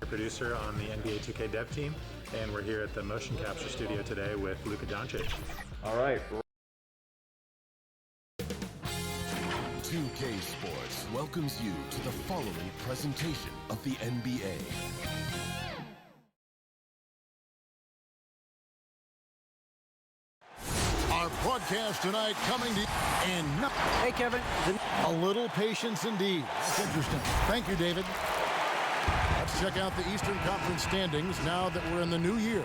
producer on the NBA 2K dev team, and we're here at the motion capture studio today with Luka Doncic. All right. 2K Sports welcomes you to the following presentation of the NBA. Our broadcast tonight coming to you, and hey, Kevin. A little patience indeed. That's interesting. Thank you, David. Let's check out the Eastern Conference standings now that we're in the new year.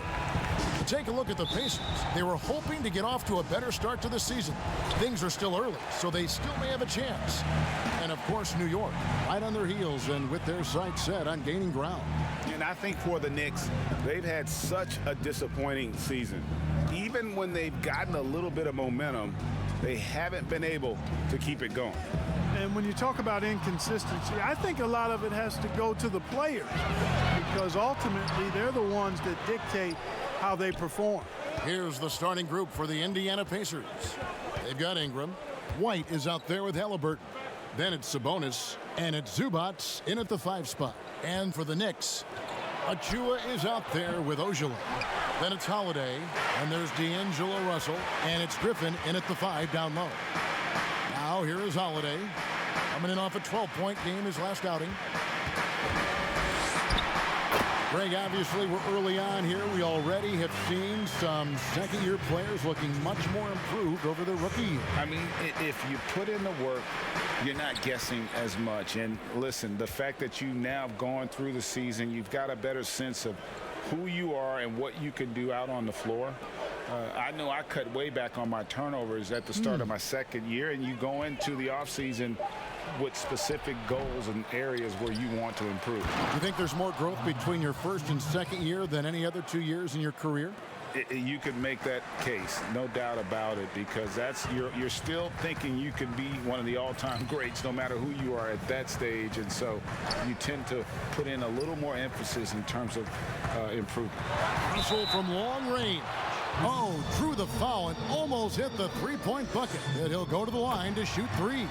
Take a look at the Pacers. They were hoping to get off to a better start to the season. Things are still early, so they still may have a chance. And, of course, New York, right on their heels and with their sights set on gaining ground. And I think for the Knicks, they've had such a disappointing season. Even when they've gotten a little bit of momentum, they haven't been able to keep it going. And when you talk about inconsistency, I think a lot of it has to go to the players, because ultimately they're the ones that dictate how they perform. Here's the starting group for the Indiana Pacers. They've got Ingram. White is out there with Halliburton. Then it's Sabonis, and it's Zubac in at the 5 spot. And for the Knicks, Achua is out there with Ojala. Then it's Holiday, and there's D'Angelo Russell, and it's Griffin in at the 5 down low. Now here is Holiday, coming in off a 12-point game his last outing. Greg, obviously we're early on here. We already have seen some second-year players looking much more improved over their rookie year. I mean, if you put in the work, you're not guessing as much. And listen, the fact that you now have gone through the season, you've got a better sense of who you are and what you can do out on the floor. I know I cut way back on my turnovers at the start of my second year, and you go into the offseason with specific goals and areas where you want to improve. You think there's more growth between your first and second year than any other 2 years in your career? You could make that case, no doubt about it, because you're still thinking you can be one of the all-time greats no matter who you are at that stage, and so you tend to put in a little more emphasis in terms of improvement. Russell from long range. Oh, drew the foul and almost hit the three-point bucket. And he'll go to the line to shoot 3.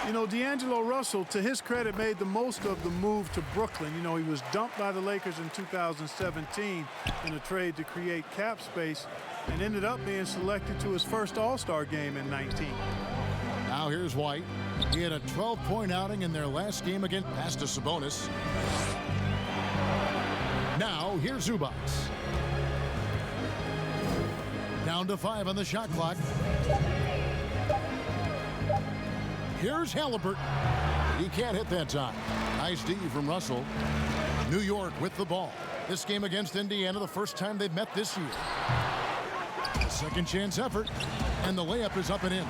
You know, D'Angelo Russell, to his credit, made the most of the move to Brooklyn. You know, he was dumped by the Lakers in 2017 in a trade to create cap space and ended up being selected to his first All-Star game in 19. Now here's White. He had a 12-point outing in their last game against pass to Sabonis. Now here's Zubac. Down to 5 on the shot clock. Here's Halliburton. He can't hit that time. Nice D from Russell. New York with the ball. This game against Indiana, the first time they've met this year. A second chance effort, and the layup is up and in.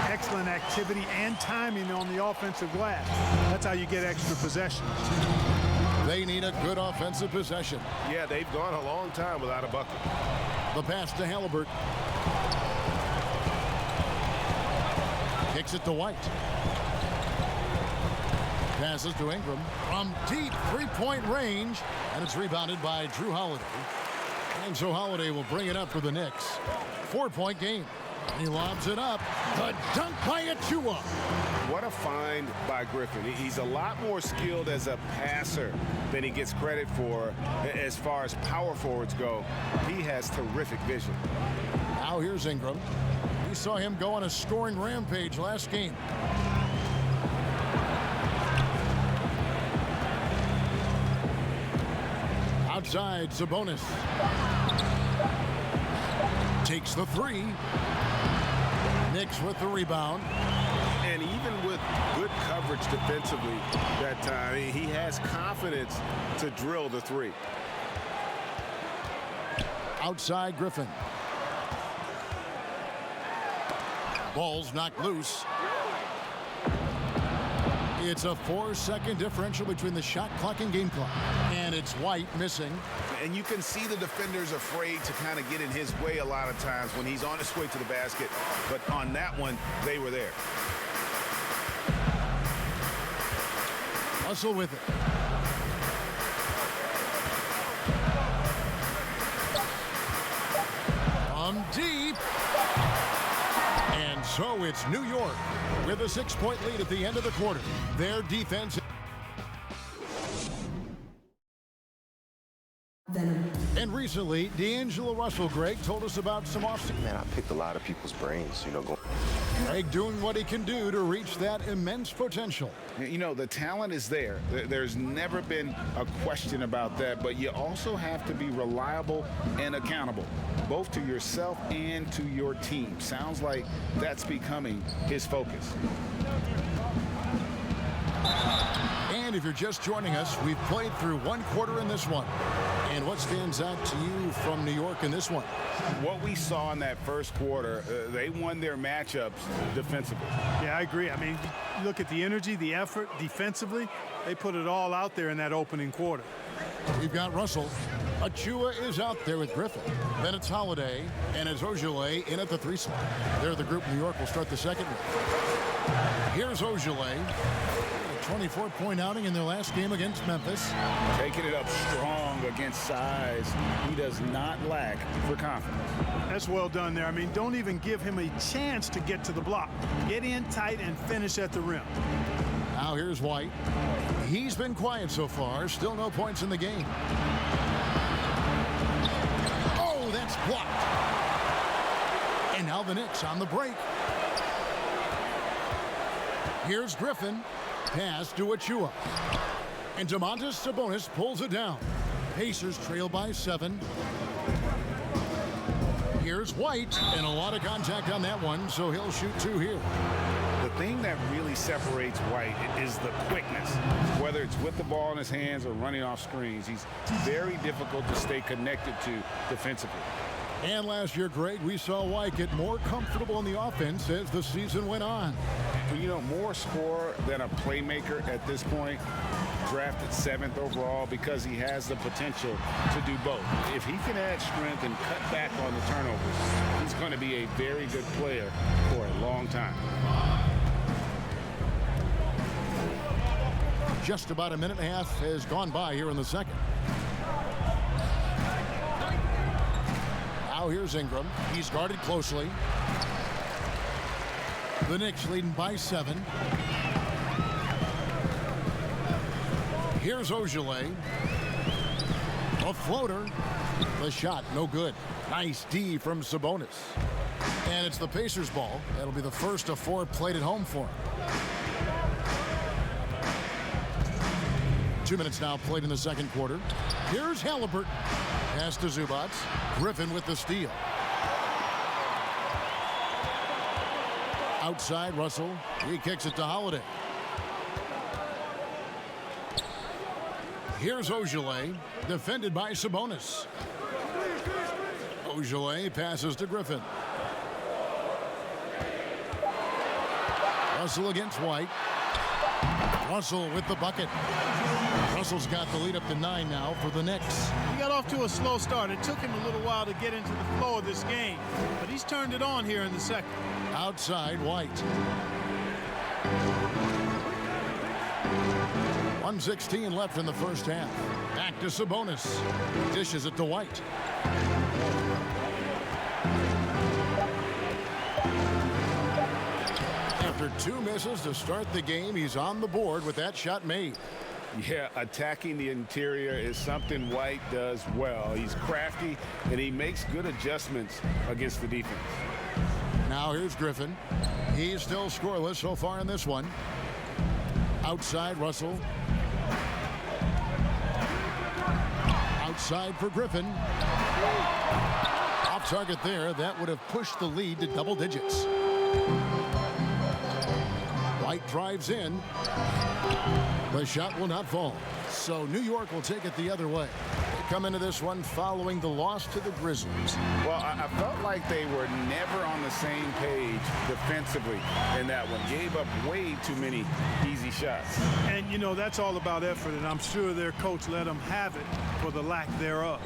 Excellent activity and timing on the offensive glass. That's how you get extra possession. They need a good offensive possession. Yeah, they've gone a long time without a bucket. The pass to Halliburton. Kicks it to White. Passes to Ingram from deep three-point range, and it's rebounded by Drew Holiday. And so Holiday will bring it up for the Knicks. 4-point game. He lobs it up. The dunk by Achua. What a find by Griffin. He's a lot more skilled as a passer than he gets credit for as far as power forwards go. He has terrific vision. Now here's Ingram. We saw him go on a scoring rampage last game. Outside, Sabonis. Takes the 3. Knicks with the rebound. And even with good coverage defensively that time, he has confidence to drill the 3. Outside, Griffin. Ball's knocked loose. It's a 4-second differential between the shot clock and game clock. And it's White missing. And you can see the defenders afraid to kind of get in his way a lot of times when he's on his way to the basket. But on that one, they were there. Russell with it. From deep. And so it's New York with a 6-point lead at the end of the quarter. Their defense recently, D'Angelo Russell, Greg, told us about some offseason. Man, I picked a lot of people's brains, going. Greg doing what he can do to reach that immense potential. The talent is there. There's never been a question about that, but you also have to be reliable and accountable, both to yourself and to your team. Sounds like that's becoming his focus. And if you're just joining us, we've played through one quarter in this one. And what stands out to you from New York in this one? What we saw in that first quarter, they won their matchups defensively. Yeah, I agree. I mean, you look at the energy, the effort defensively, they put it all out there in that opening quarter. We've got Russell. Achua is out there with Griffin. Then it's Holiday, and it's Ojale in at the 3 slot. They're the group New York will start the second with. Here's Ojale. 24-point outing in their last game against Memphis. Taking it up strong against size. He does not lack for confidence. That's well done there. I mean, don't even give him a chance to get to the block. Get in tight and finish at the rim. Now here's White. He's been quiet so far. Still no points in the game. Oh, that's blocked. And now the Knicks on the break. Here's Griffin. Pass to Achua. And Domantas Sabonis pulls it down. Pacers trail by 7. Here's White, and a lot of contact on that one, so he'll shoot 2 here. The thing that really separates White is the quickness. Whether it's with the ball in his hands or running off screens, he's very difficult to stay connected to defensively. And last year, Greg, we saw White get more comfortable in the offense as the season went on. More scorer than a playmaker at this point. Drafted 7th overall because he has the potential to do both. If he can add strength and cut back on the turnovers, he's going to be a very good player for a long time. Just about a minute and a half has gone by here in the second. Now here's Ingram. He's guarded closely. The Knicks leading by 7. Here's Ojale. A floater. The shot, no good. Nice D from Sabonis. And it's the Pacers' ball. That'll be the first of 4 played at home for him. 2 minutes now played in the second quarter. Here's Halliburton. Pass to Zubac. Griffin with the steal. Outside, Russell. He kicks it to Holiday. Here's Ojale, defended by Sabonis. Ojale passes to Griffin. Russell against White. Russell with the bucket. Russell's got the lead up to 9 now for the Knicks. He got off to a slow start. It took him a little while to get into the flow of this game, but he's turned it on here in the second. Outside, White. 1:16 left in the first half. Back to Sabonis. Dishes it to White. After 2 misses to start the game, he's on the board with that shot made. Yeah, attacking the interior is something White does well. He's crafty, and he makes good adjustments against the defense. Now here's Griffin. He's still scoreless so far in this one. Outside, Russell. Outside for Griffin. Off target there. That would have pushed the lead to double digits. White drives in. The shot will not fall. So New York will take it the other way. They come into this one following the loss to the Grizzlies. Well, I felt like they were never on the same page defensively in that one. Gave up way too many easy shots. And, that's all about effort, and I'm sure their coach let them have it for the lack thereof.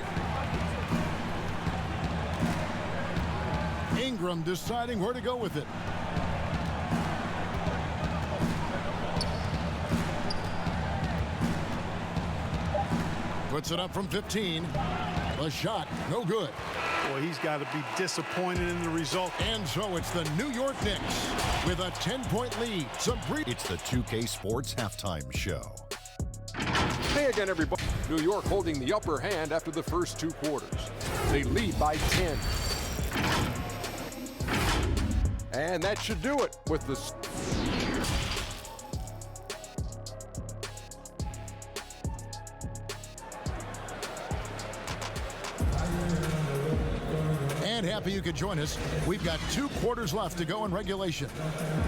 Ingram deciding where to go with it. Puts it up from 15. The shot, no good. Boy, he's got to be disappointed in the result. And so it's the New York Knicks with a 10-point lead. It's the 2K Sports Halftime Show. Hey again, everybody. New York holding the upper hand after the first 2 quarters. They lead by 10. And that should do it with the... And happy you could join us. We've got 2 quarters left to go in regulation.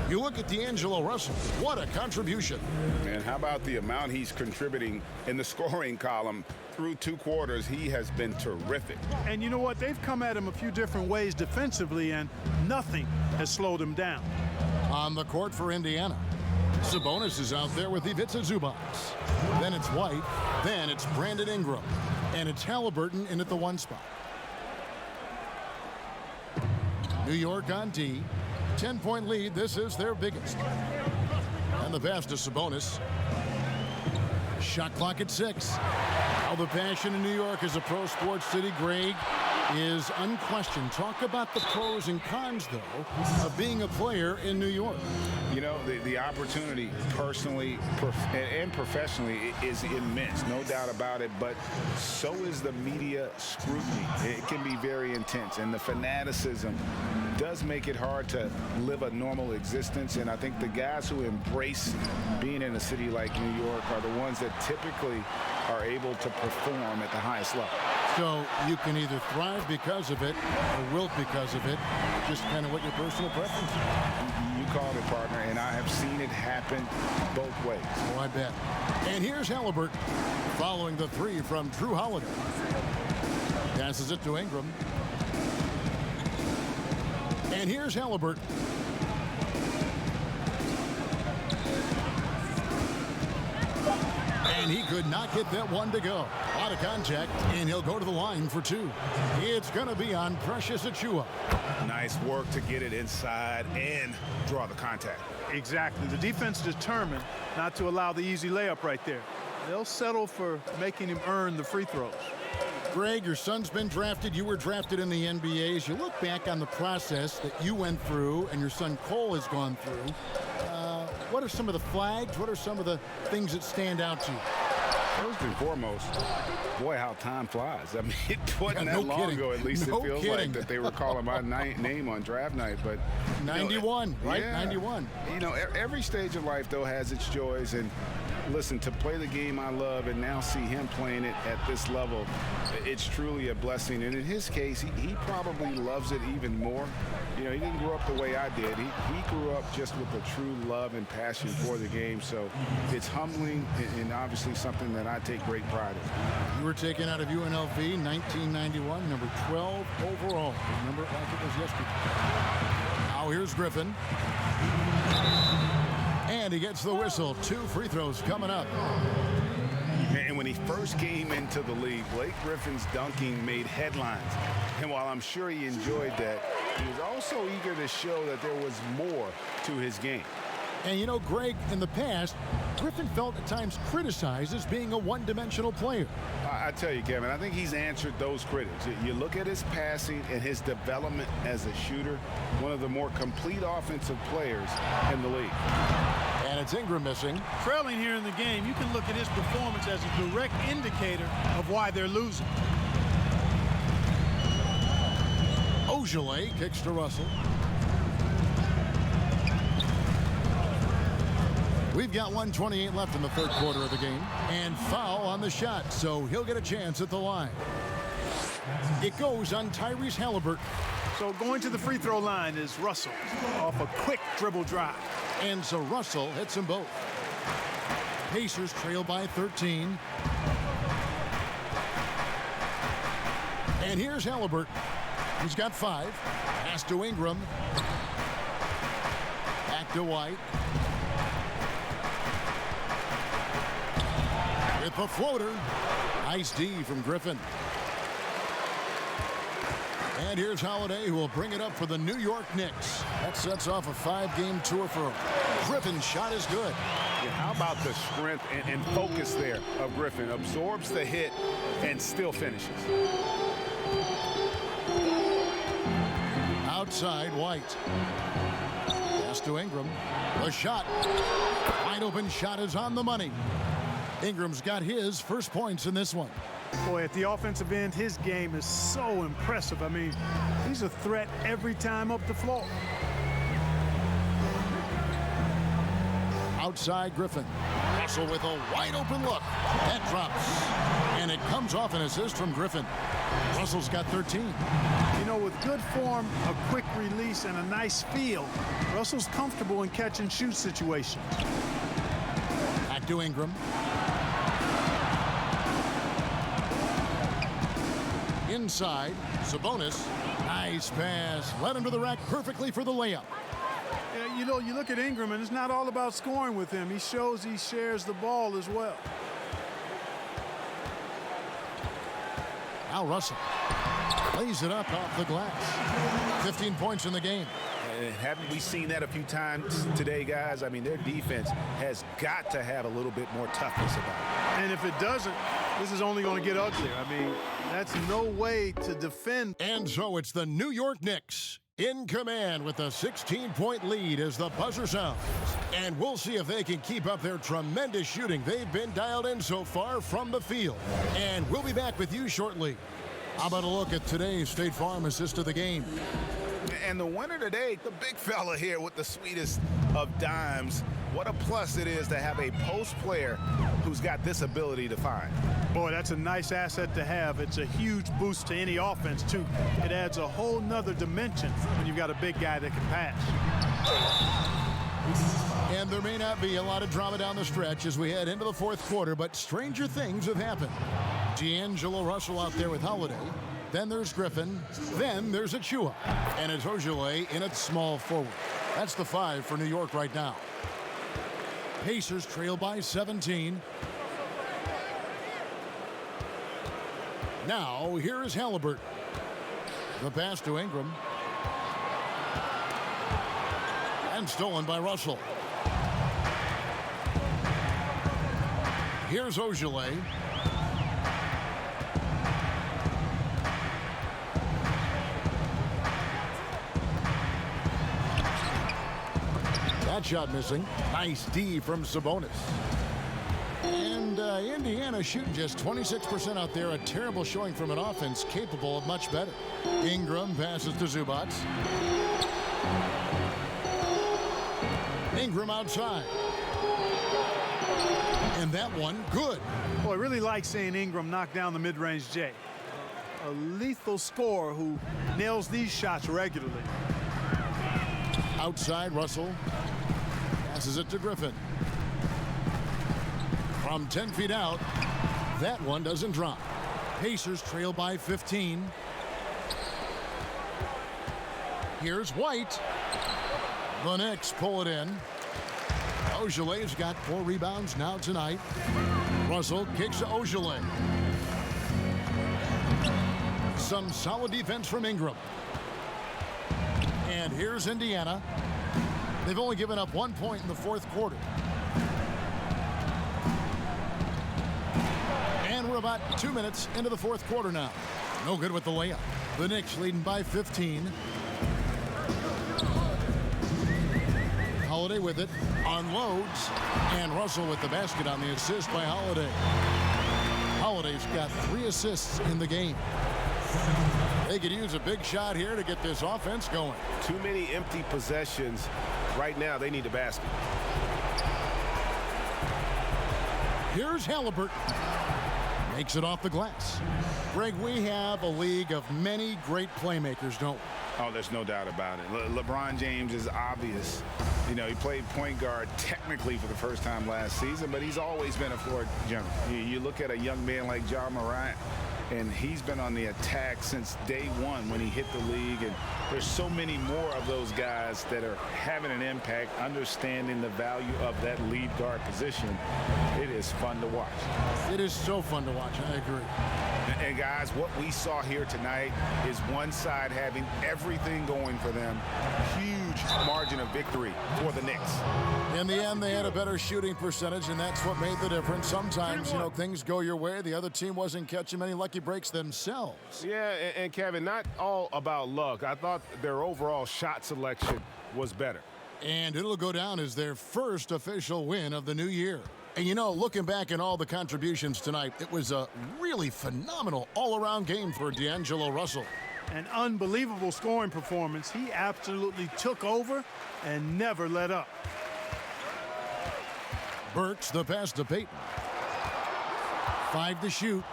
You look at D'Angelo Russell. What a contribution. And how about the amount he's contributing in the scoring column? Through 2 quarters, he has been terrific. And you know what? They've come at him a few different ways defensively, and nothing has slowed him down. On the court for Indiana, Sabonis is out there with Ivica Zubac. Then it's White. Then it's Brandon Ingram. And it's Halliburton in at the 1 spot. New York on D. 10-point lead. This is their biggest. And the pass to Sabonis. Shot clock at 6. How the passion in New York is a pro sports city, Greg, is unquestioned. Talk about the pros and cons, though, of being a player in New York. You know, the opportunity personally and professionally is immense, no doubt about it, but so is the media scrutiny. It can be very intense, and the fanaticism does make it hard to live a normal existence, and I think the guys who embrace being in a city like New York are the ones that typically are able to perform at the highest level. So you can either thrive because of it or wilt because of it, just kind of what your personal preference is. You called it, partner, and I have seen it happen both ways. Oh, I bet. And here's Halliburton following the 3 from Drew Holiday. Passes it to Ingram. And here's Halliburton. And he could not get that one to go. Out of contact, and he'll go to the line for 2. It's going to be on Precious Achiuwa. Nice work to get it inside and draw the contact. Exactly. The defense determined not to allow the easy layup right there. They'll settle for making him earn the free throws. Greg, your son's been drafted. You were drafted in the NBA. As you look back on the process that you went through and your son Cole has gone through, what are some of the flags? What are some of the things that stand out to you? First and foremost, boy, how time flies. I mean, it wasn't that long ago, at least it feels like, that they were calling my name on draft night. But 91, right? Yeah. 91. You know, every stage of life, though, has its joys. And listen, to play the game I love and now see him playing it at this level, it's truly a blessing. And in his case, he probably loves it even more. You know, he didn't grow up the way I did. He grew up just with a true love and passion for the game. So it's humbling and obviously something that I take great pride in. You were taken out of UNLV 1991, number 12 overall. Remember it like it was yesterday. Now here's Griffin. And he gets the whistle. 2 free throws coming up. And when he first came into the league, Blake Griffin's dunking made headlines. And while I'm sure he enjoyed that, he was also eager to show that there was more to his game. And you know, Greg, in the past, Griffin felt at times criticized as being a one-dimensional player. I tell you, Kevin, I think he's answered those critics. You look at his passing and his development as a shooter, one of the more complete offensive players in the league. And it's Ingram missing. Trailing here in the game, you can look at his performance as a direct indicator of why they're losing. Ojale kicks to Russell. We've got 1:28 left in the 3rd quarter of the game. And foul on the shot, so he'll get a chance at the line. It goes on Tyrese Halliburton. So going to the free throw line is Russell off a quick dribble drive. And so Russell hits them both. Pacers trail by 13. And here's Halliburton. He's got 5. Pass to Ingram. Back to White. With the floater. Nice D from Griffin. And here's Holiday, who will bring it up for the New York Knicks. That sets off a 5-game tour for him. Griffin's shot is good. Yeah, how about the strength and focus there of Griffin? Absorbs the hit and still finishes. Outside, White. Pass to Ingram. The shot. Wide open shot is on the money. Ingram's got his first points in this one. Boy, at the offensive end, his game is so impressive. I mean, he's a threat every time up the floor. Outside Griffin. Russell with a wide open look. That drops. And it comes off an assist from Griffin. Russell's got 13. You know, with good form, a quick release, and a nice feel, Russell's comfortable in catch and shoot situations. Back to Ingram. Inside, Sabonis. Nice pass. Led him to the rack perfectly for the layup. Yeah, you know, you look at Ingram, and it's not all about scoring with him. He shows he shares the ball as well. Now Russell lays it up off the glass. 15 points in the game. And haven't we seen that a few times today, guys? I mean, their defense has got to have a little bit more toughness about it. And if it doesn't, this is only going to get uglier. I mean, that's no way to defend. And so it's the New York Knicks in command with a 16-point lead as the buzzer sounds. And we'll see if they can keep up their tremendous shooting. They've been dialed in so far from the field. And we'll be back with you shortly. How about a look at today's State Farm assist of the game? And the winner today, the big fella here with the sweetest of dimes. What a plus it is to have a post player who's got this ability to find. Boy, that's a nice asset to have. It's a huge boost to any offense, too. It adds a whole nother dimension when you've got a big guy that can pass. And there may not be a lot of drama down the stretch as we head into the fourth quarter, but stranger things have happened. D'Angelo Russell out there with Holiday. Then there's Griffin. Then there's Achua. And it's Ojale in at small forward. That's the 5 for New York right now. Pacers trail by 17. Now, here is Halliburton. The pass to Ingram. And stolen by Russell. Here's Ojale. That shot missing. Nice D from Sabonis. And Indiana shooting just 26% out there. A terrible showing from an offense capable of much better. Ingram passes to Zubac. Ingram outside. And that one, good. Boy, I really like seeing Ingram knock down the mid-range J. A lethal scorer who nails these shots regularly. Outside, Russell passes it to Griffin. From 10 feet out, that one doesn't drop. Pacers trail by 15. Here's White. The Knicks pull it in. Ojale's got 4 rebounds now tonight. Russell kicks to Ojale. Some solid defense from Ingram. And here's Indiana. They've only given up 1 point in the fourth quarter. And we're about 2 minutes into the fourth quarter now. No good with the layup. The Knicks leading by 15. Holiday with it, unloads, and Russell with the basket on the assist by Holiday. Holiday's got 3 assists in the game. They could use a big shot here to get this offense going. Too many empty possessions. Right now, they need a basket. Here's Halliburton. Makes it off the glass. Greg, we have a league of many great playmakers, don't we? Oh, there's no doubt about it. LeBron James is obvious. You know, he played point guard technically for the first time last season, but he's always been a floor general. You look at a young man like Ja Morant, and he's been on the attack since day one when he hit the league. And there's so many more of those guys that are having an impact, understanding the value of that lead guard position. It is fun to watch. It is so fun to watch. I agree. And guys, what we saw here tonight is one side having everything going for them. Huge margin of victory for the Knicks. In the end, they had a better shooting percentage, and that's what made the difference. Sometimes, you know, things go your way. The other team wasn't catching many lucky breaks themselves. Yeah, and Kevin, not all about luck. I thought their overall shot selection was better. And it'll go down as their first official win of the new year. And you know, looking back at all the contributions tonight, it was a really phenomenal all-around game for D'Angelo Russell. An unbelievable scoring performance. He absolutely took over and never let up. Burks the pass to Payton. 5 to shoot.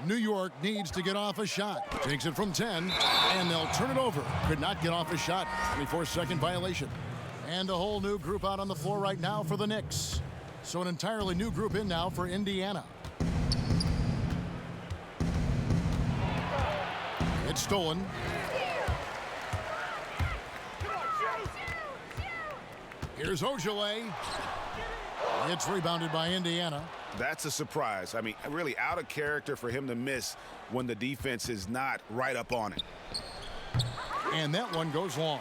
New York needs to get off a shot. Takes it from 10, and they'll turn it over. Could not get off a shot. 24-second violation. And a whole new group out on the floor right now for the Knicks. So an entirely new group in now for Indiana. It's stolen. Here's Ojale. It's rebounded by Indiana. That's a surprise. I mean, really out of character for him to miss when the defense is not right up on it. And that one goes long,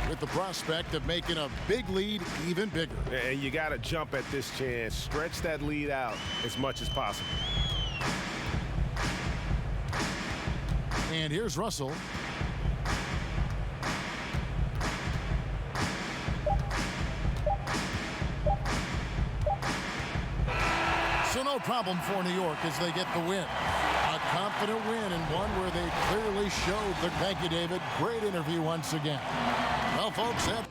with the prospect of making a big lead even bigger. And you got to jump at this chance. Stretch that lead out as much as possible. And here's Russell. So no problem for New York as they get the win. A confident win and one where they clearly showed the. Thank you, David. Great interview once again. Well, folks, that